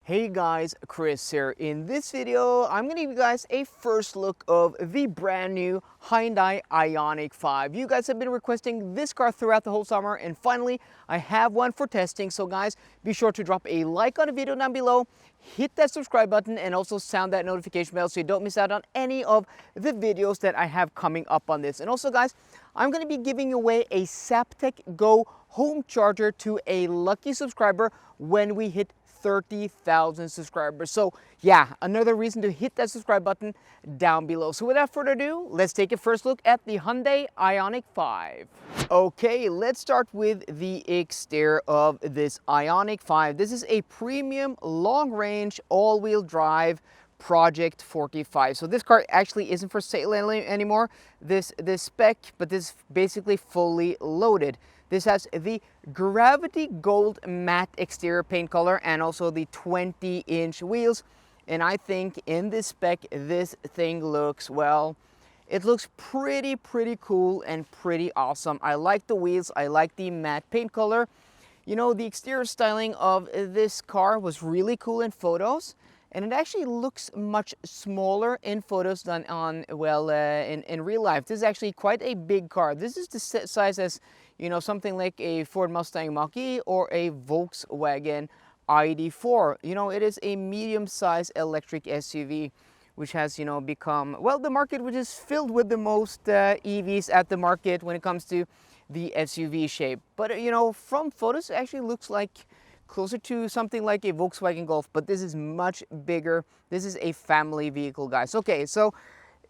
Hey guys, Kris here. In this video, I'm going to give you guys a first look of the brand new Hyundai Ioniq 5. You guys have been requesting this car throughout the whole summer, and finally I have one for testing. So guys, be sure to drop a like on the video down below, hit that subscribe button, and also sound that notification bell so you don't miss out on any of the videos that I have coming up on this. And also guys, I'm going to be giving away a Zaptec Go home charger to a lucky subscriber when we hit 30,000 subscribers. So yeah, another reason to hit that subscribe button down below. So without further ado, let's take a first look at the Hyundai Ioniq 5. Okay, let's start with the exterior of this Ioniq 5. This is a premium long-range all-wheel drive Project 45. So this car actually isn't for sale anymore, this spec, but this is basically fully loaded. This has the Gravity Gold matte exterior paint color and also the 20-inch wheels. And I think in this spec, this thing looks, well, it looks pretty cool and pretty awesome. I like the wheels, I like the matte paint color. You know, the exterior styling of this car was really cool in photos, and it actually looks much smaller in photos than on, well, in real life. This is actually quite a big car. This is the size as, you know, something like a Ford Mustang Mach-E or a Volkswagen ID4. You know, it is a medium-sized electric SUV, which has, you know, become, well, the market which is filled with the most EVs at the market when it comes to the SUV shape. But, you know, from photos, it actually looks like closer to something like a Volkswagen Golf, but this is much bigger. This is a family vehicle, guys. Okay, so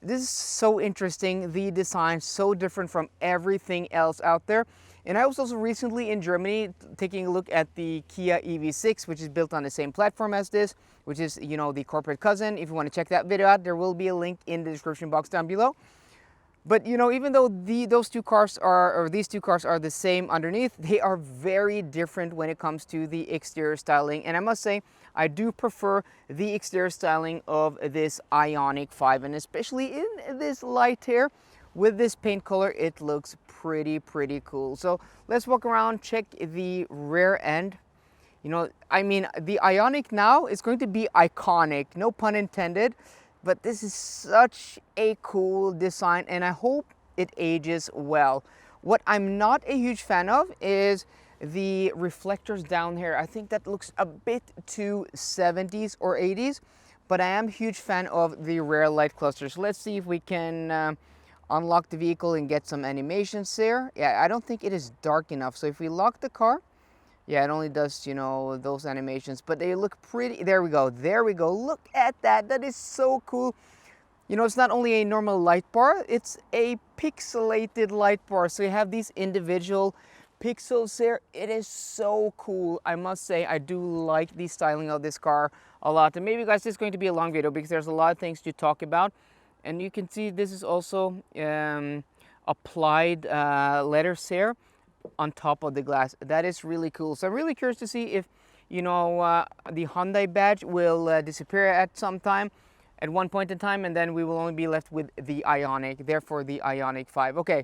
this is so interesting. The design so different from everything else out there. And I was also recently in Germany taking a look at the Kia EV6, which is built on the same platform as this, which is, you know, the corporate cousin. If you want to check that video out, there will be a link in the description box down below. But you know, even though these two cars are the same underneath, they are very different when it comes to the exterior styling. And I must say, I do prefer the exterior styling of this Ioniq 5, and especially in this light here with this paint color, it looks pretty cool. So let's walk around, check the rear end. You know, I mean, the Ioniq now is going to be iconic, no pun intended. But this is such a cool design, and I hope it ages well. What I'm not a huge fan of is the reflectors down here. I think that looks a bit too 70s or 80s, but I am a huge fan of the rear light clusters. So let's see if we can unlock the vehicle and get some animations there. Yeah, I don't think it is dark enough. So if we lock the car, yeah, it only does, you know, those animations, but they look pretty. There we go. There we go. Look at that. That is so cool. You know, it's not only a normal light bar, it's a pixelated light bar. So you have these individual pixels there. It is so cool. I must say, I do like the styling of this car a lot. And maybe, guys, this is going to be a long video because there's a lot of things to talk about. And you can see this is also applied letters here on top of the glass. That is really cool. So I'm really curious to see if, you know, the Hyundai badge will disappear at some time, at one point in time, and then we will only be left with the Ioniq, therefore the Ioniq 5. Okay,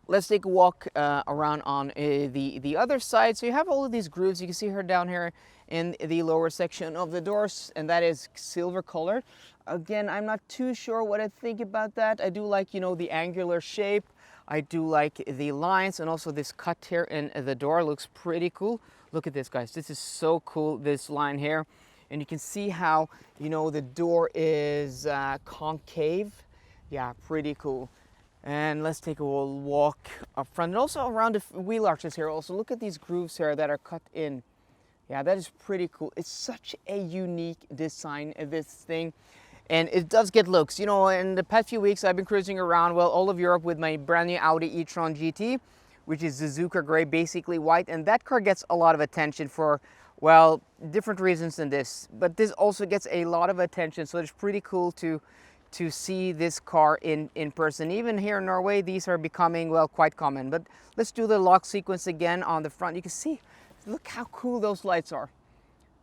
let's take a walk around on the other side. So you have all of these grooves. You can see her down here in the lower section of the doors, and that is silver colored. Again, I'm not too sure what I think about that. I do like, you know, the angular shape. I do like the lines, and also this cut here in the door looks pretty cool. Look at this, guys. This is so cool, this line here. And you can see how, you know, the door is concave. Yeah, pretty cool. And let's take a walk up front and also around the wheel arches here. Also, look at these grooves here that are cut in. Yeah, that is pretty cool. It's such a unique design, this thing. And it does get looks. You know, in the past few weeks, I've been cruising around, well, all of Europe with my brand new Audi E-Tron GT, which is Zuzuka gray, basically white. And that car gets a lot of attention for, well, different reasons than this. But this also gets a lot of attention. So it's pretty cool to see this car in person. Even here in Norway, these are becoming, well, quite common. But let's do the lock sequence again on the front. You can see, look how cool those lights are.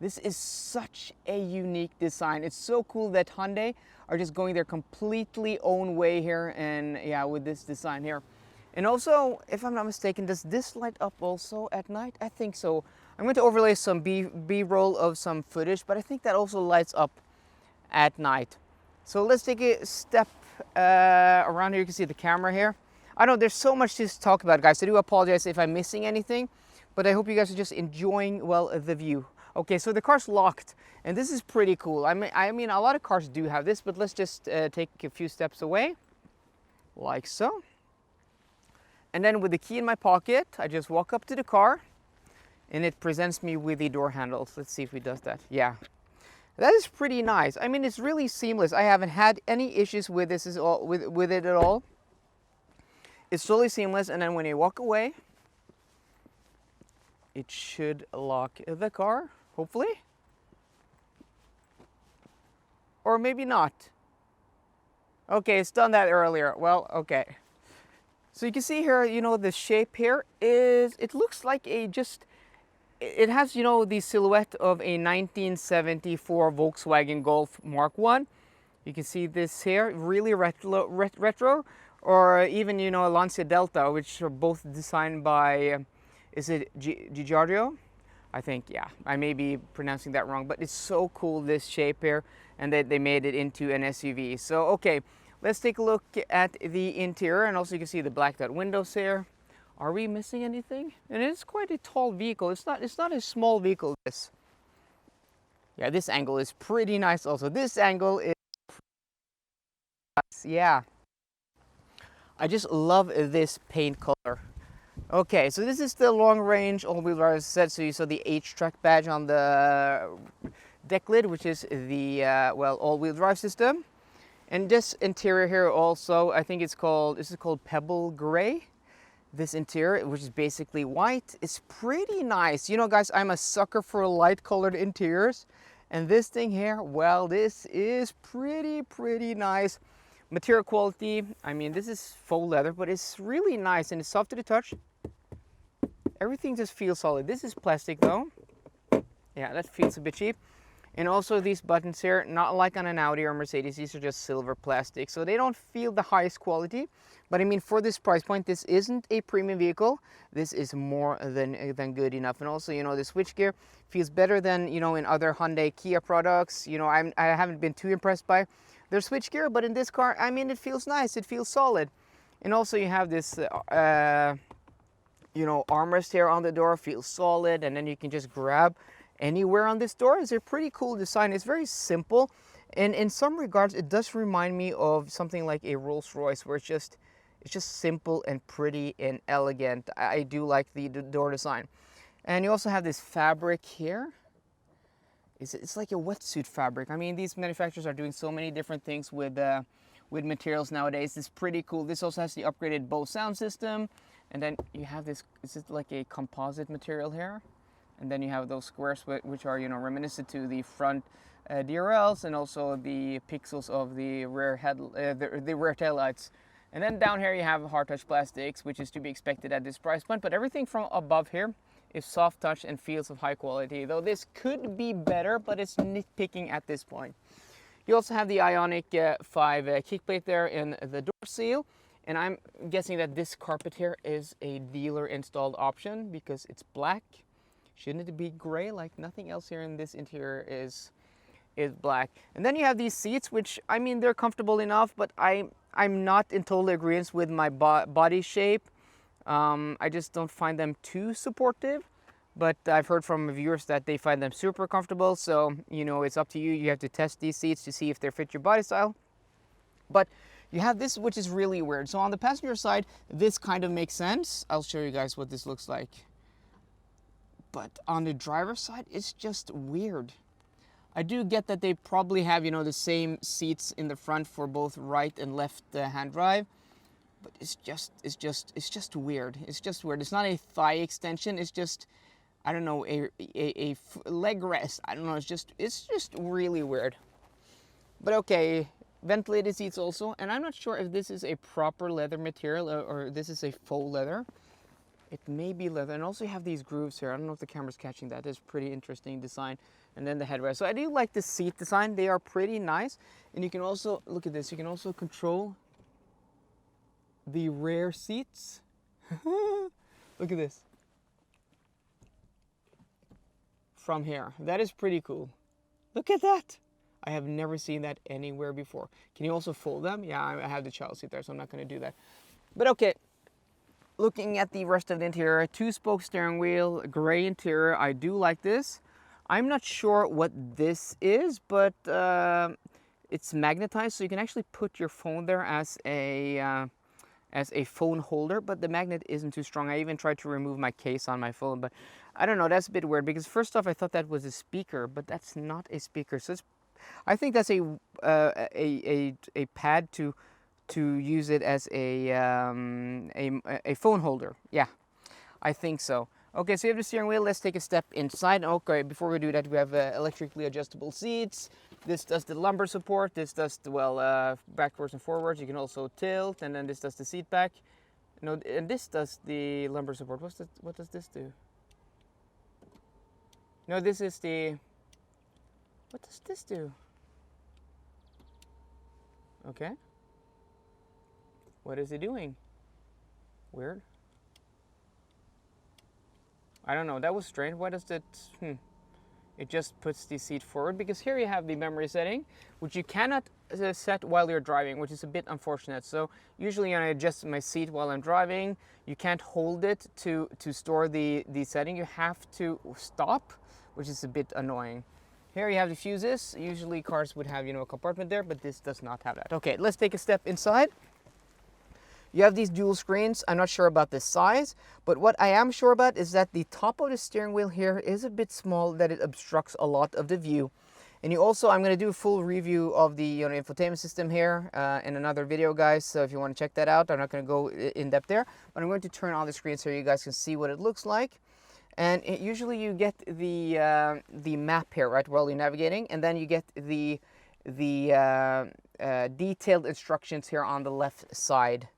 This is such a unique design. It's so cool that Hyundai are just going their completely own way here, and yeah, with this design here. And also, if I'm not mistaken, does this light up also at night? I think so. I'm going to overlay some B-roll of some footage, but I think that also lights up at night. So let's take a step around here. You can see the camera here. I know there's so much to talk about, guys. I do apologize if I'm missing anything, but I hope you guys are just enjoying, well, the view. Okay, so the car's locked, and this is pretty cool. I mean, a lot of cars do have this, but let's just take a few steps away, like so. And then with the key in my pocket, I just walk up to the car, and it presents me with the door handles. Let's see if it does that. Yeah, that is pretty nice. I mean, it's really seamless. I haven't had any issues with this with it at all. It's totally seamless, and then when you walk away, it should lock the car, hopefully. Or maybe not. Okay, it's done that earlier. Well, okay. So you can see here, you know, the shape here is, it looks like it has, you know, the silhouette of a 1974 Volkswagen Golf Mark 1. You can see this here, really retro, or even, you know, a Lancia Delta, which are both designed by, is it Giorgio? I think, yeah, I may be pronouncing that wrong, but it's so cool, this shape here, and that they made it into an SUV. So, okay, let's take a look at the interior, and also you can see the blacked out windows here. Are we missing anything? And it's quite a tall vehicle. It's not a small vehicle, this. Yeah, this angle is pretty nice also. This angle is, yeah. I just love this paint color. Okay, so this is the long range all-wheel drive set. So you saw the H-Track badge on the deck lid, which is the, well, all-wheel drive system. And this interior here also, I think it's called, this is called Pebble Gray. This interior, which is basically white, is pretty nice. You know, guys, I'm a sucker for light colored interiors. And this thing here, well, this is pretty nice. Material quality, I mean, this is faux leather, but it's really nice and it's soft to the touch. Everything just feels solid. This is plastic though. Yeah, that feels a bit cheap. And also these buttons here, not like on an Audi or Mercedes, these are just silver plastic. So they don't feel the highest quality. But I mean, for this price point, this isn't a premium vehicle. This is more than good enough. And also, you know, the switchgear feels better than, you know, in other Hyundai, Kia products. You know, I haven't been too impressed by their switchgear, but in this car, I mean, it feels nice. It feels solid. And also you have this, you know, armrest here on the door, feels solid. And then you can just grab anywhere on this door. It's a pretty cool design. It's very simple. And in some regards, it does remind me of something like a Rolls-Royce, where it's just simple and pretty and elegant. I do like the door design. And you also have this fabric here. It's like a wetsuit fabric. I mean, these manufacturers are doing so many different things with materials nowadays. It's pretty cool. This also has the upgraded Bose sound system. And then you have this, is it like a composite material here? And then you have those squares which are, you know, reminiscent to the front DRLs and also the pixels of the rear the rear taillights. And then down here you have hard touch plastics, which is to be expected at this price point. But everything from above here is soft touch and feels of high quality. Though this could be better, but it's nitpicking at this point. You also have the Ioniq 5 kickplate there in the door seal. And I'm guessing that this carpet here is a dealer installed option because it's black. Shouldn't it be gray? Like nothing else here in this interior is black. And then you have these seats, which, I mean, they're comfortable enough, but I'm not in total agreement with my body shape. I just don't find them too supportive, but I've heard from viewers that they find them super comfortable. So, you know, it's up to you. You have to test these seats to see if they fit your body style. But you have this, which is really weird. So on the passenger side, this kind of makes sense. I'll show you guys what this looks like. But on the driver's side, it's just weird. I do get that they probably have, you know, the same seats in the front for both right and left hand drive. But it's just weird. It's just weird. It's not a thigh extension. It's just, I don't know, a leg rest. I don't know. It's just really weird. But okay, ventilated seats also. And I'm not sure if this is a proper leather material or this is a faux leather. It may be leather. And also you have these grooves here. I don't know if the camera's catching that. It's pretty interesting design. And then the headrest. So I do like the seat design. They are pretty nice. And you can also, look at this, you can also control the rear seats. Look at this. from here. That is pretty cool. Look at that. I have never seen that anywhere before. Can you also fold them? Yeah, I have the child seat there, so I'm not going to do that. But okay, looking at the rest of the interior, 2-spoke steering wheel, gray interior. I do like this. I'm not sure what this is, but it's magnetized, so you can actually put your phone there as a phone holder, but the magnet isn't too strong. I even tried to remove my case on my phone, but I don't know, that's a bit weird, because first off I thought that was a speaker, but that's not a speaker. So I think that's a pad to use it as a phone holder. Yeah, I think so. Okay, so you have the steering wheel. Let's take a step inside. Okay, before we do that, we have electrically adjustable seats. This does the lumbar support. This does the, well, backwards and forwards. You can also tilt, and then this does the seat back. No, and this does the lumbar support. What does this do? No, this is the. What does this do? Okay. What is it doing? Weird. I don't know, that was strange. Why does that, It just puts the seat forward, because here you have the memory setting, which you cannot set while you're driving, which is a bit unfortunate. So usually when I adjust my seat while I'm driving, you can't hold it to store the setting. You have to stop, which is a bit annoying. Here you have the fuses. Usually cars would have, a compartment there, but this does not have that. Okay, let's take a step inside. You have these dual screens. I'm not sure about the size, but what I am sure about is that the top of the steering wheel here is a bit small, that it obstructs a lot of the view. And you also, I'm going to do a full review of the infotainment system here in another video, guys. So if you want to check that out, I'm not going to go in depth there, but I'm going to turn on the screen so you guys can see what it looks like. And usually you get the map here, right, while you're navigating, and then you get the detailed instructions here on the left side.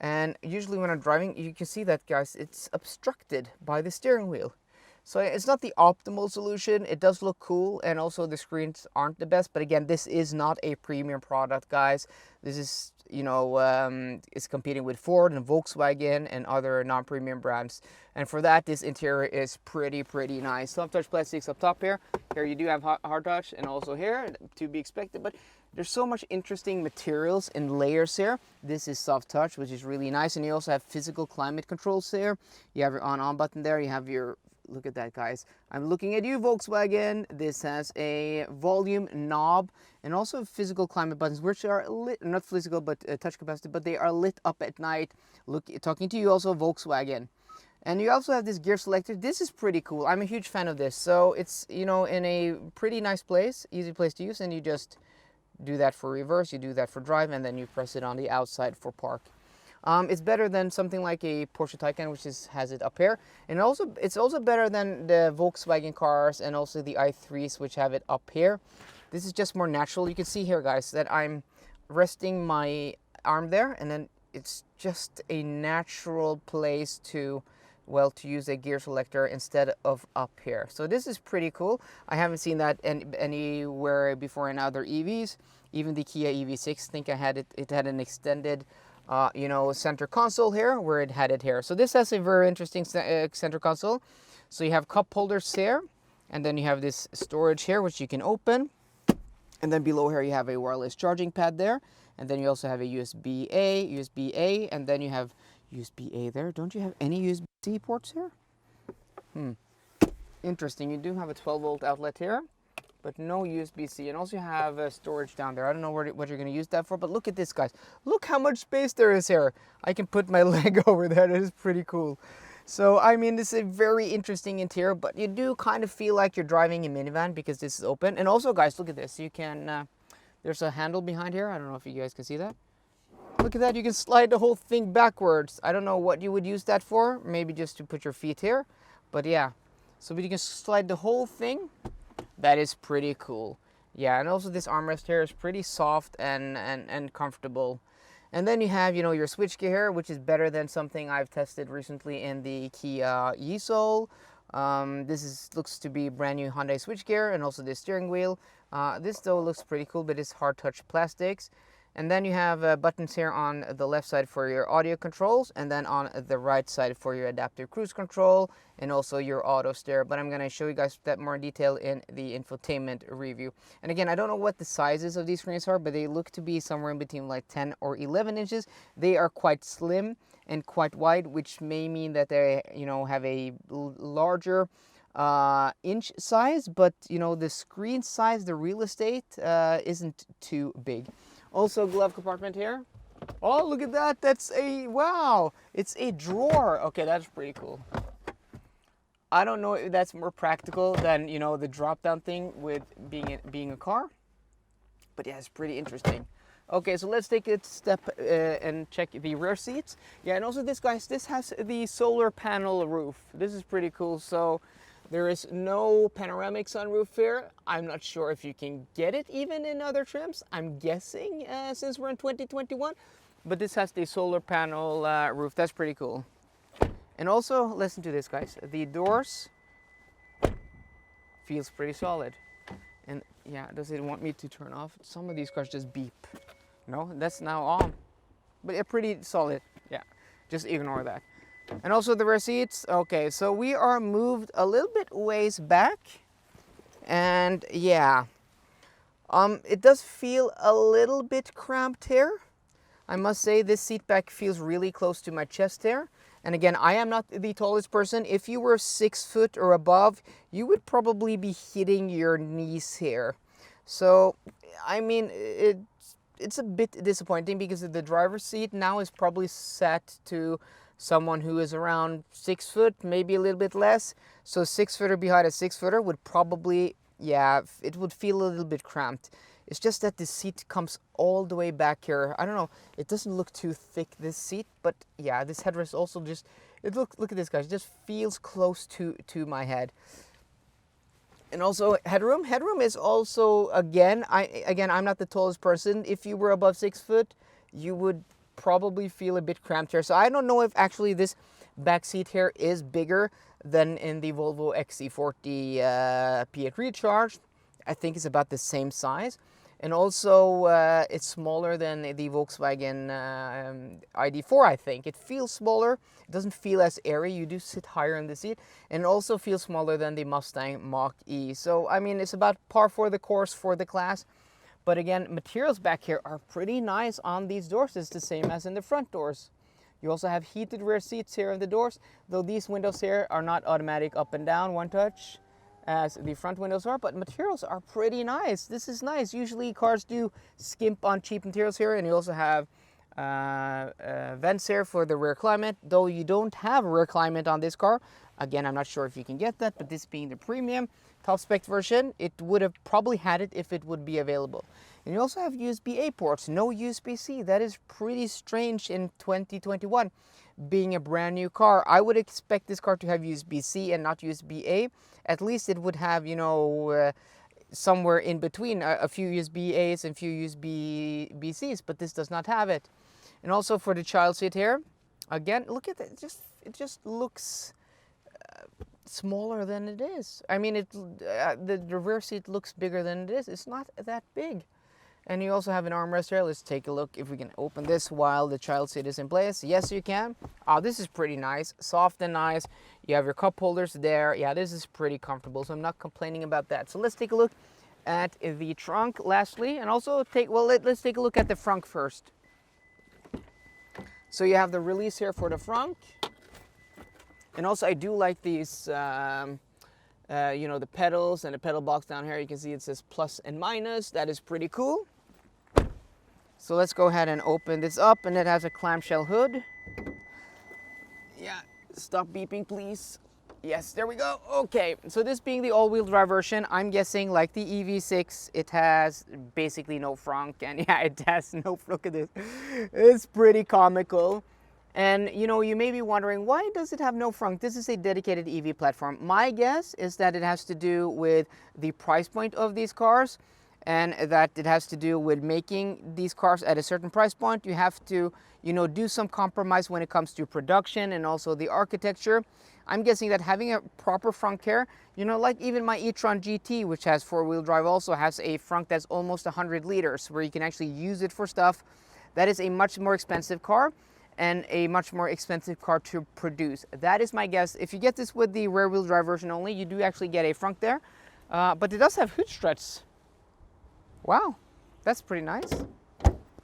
And usually when I'm driving, you can see that, guys, it's obstructed by the steering wheel. So it's not the optimal solution. It does look cool, and also the screens aren't the best. But again, this is not a premium product, guys. This is, it's competing with Ford and Volkswagen and other non-premium brands. And for that, this interior is pretty nice. Soft touch plastics up top here. Here you do have hard touch, and also here, to be expected. But there's so much interesting materials and layers here. This is soft touch, which is really nice. And you also have physical climate controls there. You have your on button there. You have your, look at that, guys. I'm looking at you, Volkswagen. This has a volume knob and also physical climate buttons, which are lit, not physical, but touch capacitive, but they are lit up at night. Look, talking to you also, Volkswagen. And you also have this gear selector. This is pretty cool. I'm a huge fan of this. So it's, in a pretty nice place, easy place to use, and you just do that for reverse, you do that for drive, and then you press it on the outside for park. It's better than something like a Porsche Taycan, which has it up here. And also, it's also better than the Volkswagen cars and also the i3s, which have it up here. This is just more natural. You can see here, guys, that I'm resting my arm there, and then it's just a natural place to use a gear selector instead of up here. So this is pretty cool. I haven't seen that anywhere before in other EVs. Even the Kia EV6, I think it had an extended center console here, where it had it here. So this has a very interesting center console. So you have cup holders here, and then you have this storage here, which you can open. And then below here you have a wireless charging pad there. And then you also have a USB-A, and then you have USB-A there. Don't you have any USB-C ports here? Interesting. You do have a 12-volt outlet here, but no USB-C. And also you have storage down there. I don't know what you're going to use that for, but look at this, guys. Look how much space there is here. I can put my leg over there. It is pretty cool. So, I mean, this is a very interesting interior, but you do kind of feel like you're driving a minivan because this is open. And also, guys, look at this. You can, there's a handle behind here. I don't know if you guys can see that. Look at that. You can slide the whole thing backwards. I don't know what you would use that for. Maybe just to put your feet here. But yeah, so you can slide the whole thing. That is pretty cool. Yeah, and also this armrest here is pretty soft and comfortable. And then you have, your switchgear here, which is better than something I've tested recently in the Kia e-Soul. This looks to be brand new Hyundai switchgear, and also the steering wheel. This though looks pretty cool, but it's hard touch plastics. And then you have buttons here on the left side for your audio controls, and then on the right side for your adaptive cruise control, and also your auto steer. But I'm going to show you guys that more in detail in the infotainment review. And again, I don't know what the sizes of these screens are, but they look to be somewhere in between like 10 or 11 inches. They are quite slim and quite wide, which may mean that they, you know, have a larger inch size, but you know, the screen size, the real estate isn't too big. Also, glove compartment here. Oh, look at that. That's a, wow, it's a drawer. Okay, that's pretty cool. I don't know if that's more practical than, you know, the drop down thing with being a car, but yeah, it's pretty interesting. Okay, so let's take a step and check the rear seats. Yeah, and also this, guys, this has the solar panel roof. This is pretty cool. So there is no panoramic sunroof here. I'm not sure if you can get it even in other trims. I'm guessing since we're in 2021. But this has the solar panel roof. That's pretty cool. And also, listen to this, guys. The doors feels pretty solid. And yeah, does it want me to turn off? Some of these cars just beep. No, that's now on. But yeah, pretty solid. Yeah, just ignore that. And also the rear seats. Okay, so we are moved a little bit ways back, and yeah, it does feel a little bit cramped here. I must say this seat back feels really close to my chest here. And again, I am not the tallest person. If you were 6 foot or above, you would probably be hitting your knees here. So, I mean, it's a bit disappointing because the driver's seat now is probably set to someone who is around 6 foot, maybe a little bit less. So 6 footer behind a 6 footer would probably, yeah, it would feel a little bit cramped. It's just that the seat comes all the way back here. I don't know, it doesn't look too thick, this seat, but yeah, this headrest also just, look at this, guys, it just feels close to my head. And also headroom. Headroom is also, again, I'm not the tallest person. If you were above 6 foot, you would probably feel a bit cramped here. So I don't know if actually this back seat here is bigger than in the Volvo XC40 P8 Recharge. I think it's about the same size. And also it's smaller than the Volkswagen ID4, I think. It feels smaller. It doesn't feel as airy. You do sit higher in the seat. And it also feels smaller than the Mustang Mach-E. So, I mean, it's about par for the course for the class. But again, materials back here are pretty nice on these doors. It's the same as in the front doors. You also have heated rear seats here in the doors, though these windows here are not automatic up and down, one touch, as the front windows are, but materials are pretty nice. This is nice. Usually cars do skimp on cheap materials here, and you also have vents here for the rear climate, though you don't have rear climate on this car. Again, I'm not sure if you can get that, but this being the premium top spec version, it would have probably had it if it would be available. And you also have USB-A ports, no USB-C. That is pretty strange in 2021. Being a brand new car, I would expect this car to have USB-C and not USB-A. At least it would have, you know, somewhere in between a few USB-As and few USB-Cs, but this does not have it. And also for the child seat here, again, look at it. It just looks smaller than it is. I mean, the rear seat looks bigger than it is. It's not that big. And you also have an armrest here. Let's take a look if we can open this while the child seat is in place. Yes, you can. Oh, this is pretty nice. Soft and nice. You have your cup holders there. Yeah, this is pretty comfortable, so I'm not complaining about that. So let's take a look at the trunk lastly, and also let's take a look at the front first. So you have the release here for the front. And also I do like these, you know, the pedals and the pedal box down here. You can see it says plus and minus. That is pretty cool. So let's go ahead and open this up, and it has a clamshell hood. Yeah, stop beeping, please. Yes, there we go. Okay, so this being the all-wheel drive version, I'm guessing like the EV6, it has basically no frunk, and yeah, it has no, look at this. It's pretty comical. And you know, you may be wondering, why does it have no frunk? This is a dedicated EV platform. My guess is that it has to do with the price point of these cars, and that it has to do with making these cars at a certain price point. You have to, you know, do some compromise when it comes to production and also the architecture. I'm guessing that having a proper front care, you know, like even my E-Tron GT, which has four-wheel drive, also has a front that's almost 100 liters, where you can actually use it for stuff. That is a much more expensive car and a much more expensive car to produce. That is my guess. If you get this with the rear-wheel drive version only, you do actually get a front there, but it does have hood struts. Wow, that's pretty nice.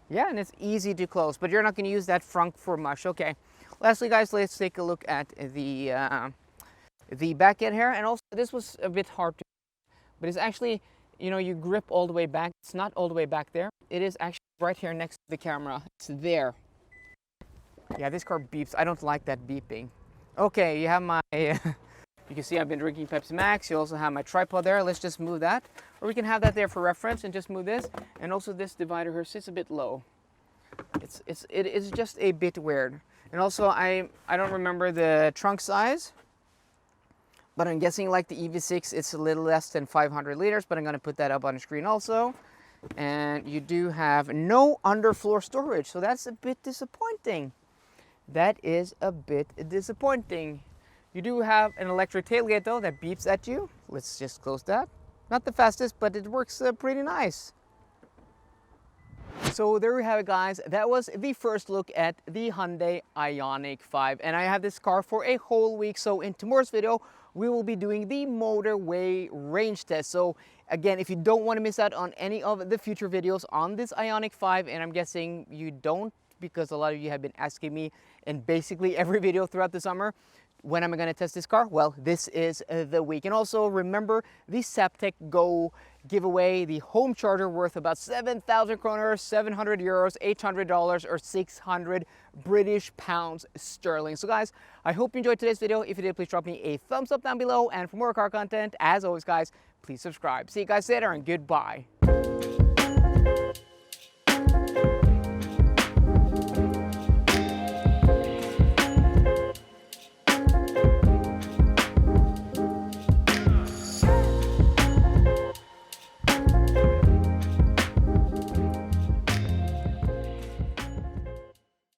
Yeah, and it's easy to close, but you're not going to use that front for much. Okay. Lastly, guys, let's take a look at the back end here. And also, this was a bit hard to, but it's actually, you know, you grip all the way back. It's not all the way back there. It is actually right here next to the camera. It's there. Yeah, this car beeps. I don't like that beeping. Okay, you have my, you can see I've been drinking Pepsi Max. You also have my tripod there. Let's just move that. Or we can have that there for reference and just move this. And also this divider here sits a bit low. It is just a bit weird. And also, I don't remember the trunk size, but I'm guessing like the EV6, it's a little less than 500 liters, but I'm going to put that up on the screen also. And you do have no underfloor storage, so that's a bit disappointing. That is a bit disappointing. You do have an electric tailgate though that beeps at you. Let's just close that. Not the fastest, but it works pretty nice. So there we have it, guys. That was the first look at the Hyundai Ioniq 5. And I have this car for a whole week. So in tomorrow's video, we will be doing the motorway range test. So again, if you don't want to miss out on any of the future videos on this Ioniq 5, and I'm guessing you don't, because a lot of you have been asking me in basically every video throughout the summer, when am I going to test this car? Well, this is the week. And also remember the Zaptec Go giveaway, the home charger worth about 7,000 kroner, 700 euros, $800, or 600 British pounds sterling. So guys, I hope you enjoyed today's video. If you did, please drop me a thumbs up down below. And for more car content, as always, guys, please subscribe. See you guys later, and goodbye.